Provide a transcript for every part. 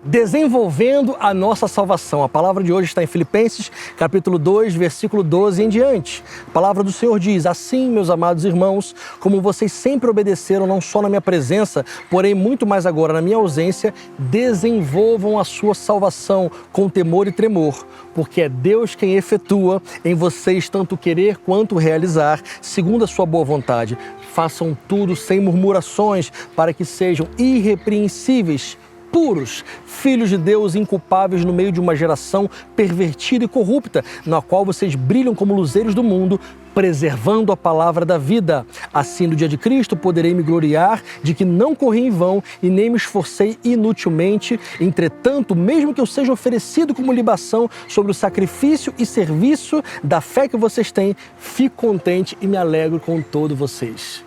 Desenvolvendo a nossa salvação. A palavra de hoje está em Filipenses, capítulo 2, versículo 12 em diante. A palavra do Senhor diz: assim, meus amados irmãos, como vocês sempre obedeceram, não só na minha presença, porém muito mais agora na minha ausência, desenvolvam a sua salvação com temor e tremor, porque é Deus quem efetua em vocês tanto querer quanto realizar, segundo a sua boa vontade. Façam tudo sem murmurações, para que sejam irrepreensíveis, puros, filhos de Deus inculpáveis no meio de uma geração pervertida e corrupta, na qual vocês brilham como luzeiros do mundo, preservando a palavra da vida. Assim, no dia de Cristo, poderei me gloriar de que não corri em vão e nem me esforcei inutilmente. Entretanto, mesmo que eu seja oferecido como libação sobre o sacrifício e serviço da fé que vocês têm, fico contente e me alegro com todos vocês.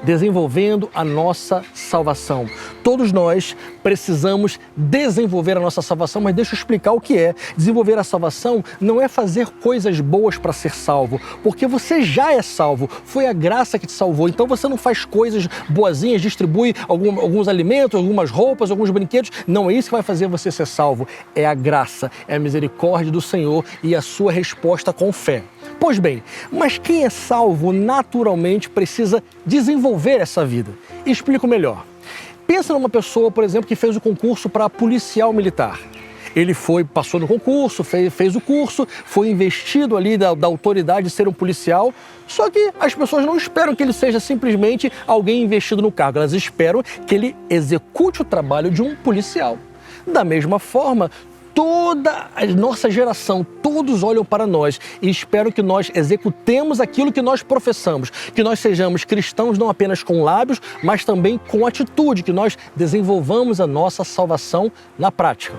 Desenvolvendo a nossa salvação. Todos nós precisamos desenvolver a nossa salvação, mas deixa eu explicar o que é. Desenvolver a salvação não é fazer coisas boas para ser salvo, porque você já é salvo, foi a graça que te salvou, então você não faz coisas boazinhas, distribui alguns alimentos, algumas roupas, alguns brinquedos, não é isso que vai fazer você ser salvo, é a graça, é a misericórdia do Senhor e a sua resposta com fé. Pois bem, mas quem é salvo naturalmente precisa desenvolver essa vida. Explico melhor. Pensa numa pessoa, por exemplo, que fez o concurso para policial militar. Ele passou no concurso, fez o curso, foi investido ali da autoridade de ser um policial, só que as pessoas não esperam que ele seja simplesmente alguém investido no cargo, elas esperam que ele execute o trabalho de um policial. Da mesma forma, toda a nossa geração, todos olham para nós e esperam que nós executemos aquilo que nós professamos, que nós sejamos cristãos não apenas com lábios, mas também com atitude, que nós desenvolvamos a nossa salvação na prática.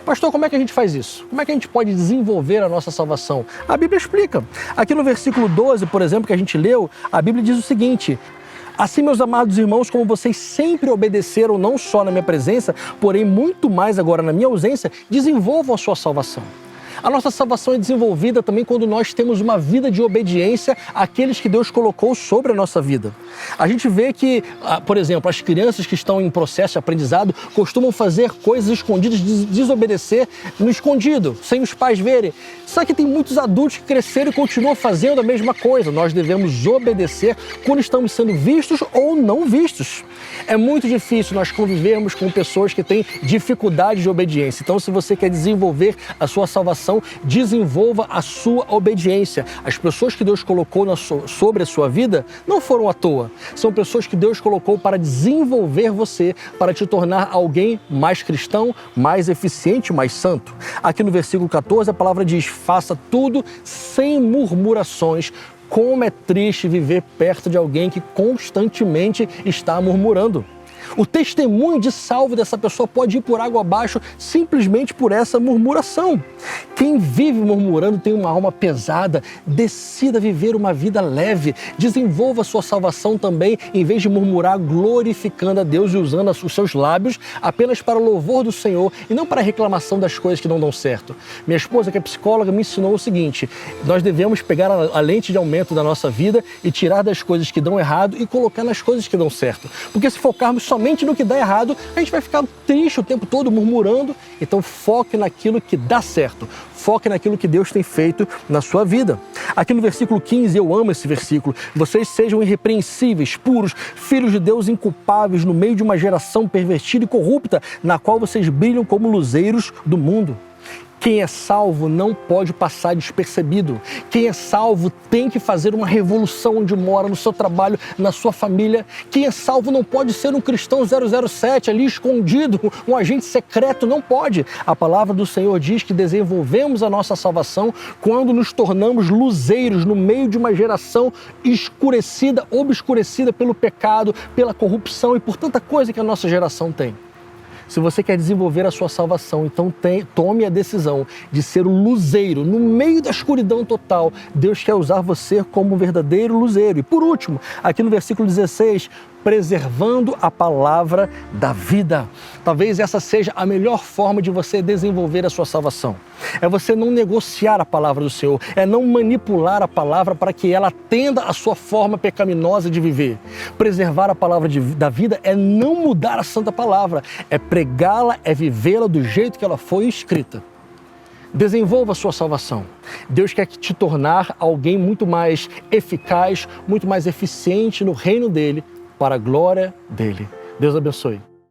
Pastor, como é que a gente faz isso? Como é que a gente pode desenvolver a nossa salvação? A Bíblia explica. Aqui no versículo 12, por exemplo, que a gente leu, a Bíblia diz o seguinte: assim, meus amados irmãos, como vocês sempre obedeceram, não só na minha presença, porém muito mais agora na minha ausência, desenvolvam a sua salvação. A nossa salvação é desenvolvida também quando nós temos uma vida de obediência àqueles que Deus colocou sobre a nossa vida. A gente vê que, por exemplo, as crianças que estão em processo de aprendizado costumam fazer coisas escondidas, desobedecer no escondido, sem os pais verem. Só que tem muitos adultos que cresceram e continuam fazendo a mesma coisa. Nós devemos obedecer quando estamos sendo vistos ou não vistos. É muito difícil nós convivermos com pessoas que têm dificuldade de obediência. Então, se você quer desenvolver a sua salvação, desenvolva a sua obediência. As pessoas que Deus colocou sobre a sua vida não foram à toa. São pessoas que Deus colocou para desenvolver você, para te tornar alguém mais cristão, mais eficiente, mais santo. Aqui no versículo 14 a palavra diz: faça tudo sem murmurações. Como é triste viver perto de alguém que constantemente está murmurando. O testemunho de salvo dessa pessoa pode ir por água abaixo simplesmente por essa murmuração. Quem vive murmurando tem uma alma pesada. Decida viver uma vida leve. Desenvolva a sua salvação também, em vez de murmurar, glorificando a Deus e usando os seus lábios apenas para o louvor do Senhor e não para a reclamação das coisas que não dão certo. Minha esposa, que é psicóloga, me ensinou o seguinte: nós devemos pegar a lente de aumento da nossa vida e tirar das coisas que dão errado e colocar nas coisas que dão certo. Porque se focarmos somente no que dá errado, a gente vai ficar triste o tempo todo murmurando. Então foque naquilo que dá certo, foque naquilo que Deus tem feito na sua vida. Aqui no versículo 15, eu amo esse versículo: vocês sejam irrepreensíveis, puros, filhos de Deus inculpáveis no meio de uma geração pervertida e corrupta, na qual vocês brilham como luzeiros do mundo. Quem é salvo não pode passar despercebido. Quem é salvo tem que fazer uma revolução onde mora, no seu trabalho, na sua família. Quem é salvo não pode ser um cristão 007 ali escondido, um agente secreto, não pode. A palavra do Senhor diz que desenvolvemos a nossa salvação quando nos tornamos luzeiros no meio de uma geração escurecida, obscurecida pelo pecado, pela corrupção e por tanta coisa que a nossa geração tem. Se você quer desenvolver a sua salvação, então tome a decisão de ser um luzeiro no meio da escuridão total. Deus quer usar você como um verdadeiro luzeiro. E por último, aqui no versículo 16, preservando a palavra da vida. Talvez essa seja a melhor forma de você desenvolver a sua salvação. é você não negociar a palavra do Senhor, é não manipular a palavra para que ela atenda à sua forma pecaminosa de viver. Preservar a palavra da vida é não mudar a santa palavra, é pregá-la, é vivê-la do jeito que ela foi escrita. Desenvolva a sua salvação. Deus quer te tornar alguém muito mais eficaz, muito mais eficiente no reino dele, para a glória dele. Deus abençoe.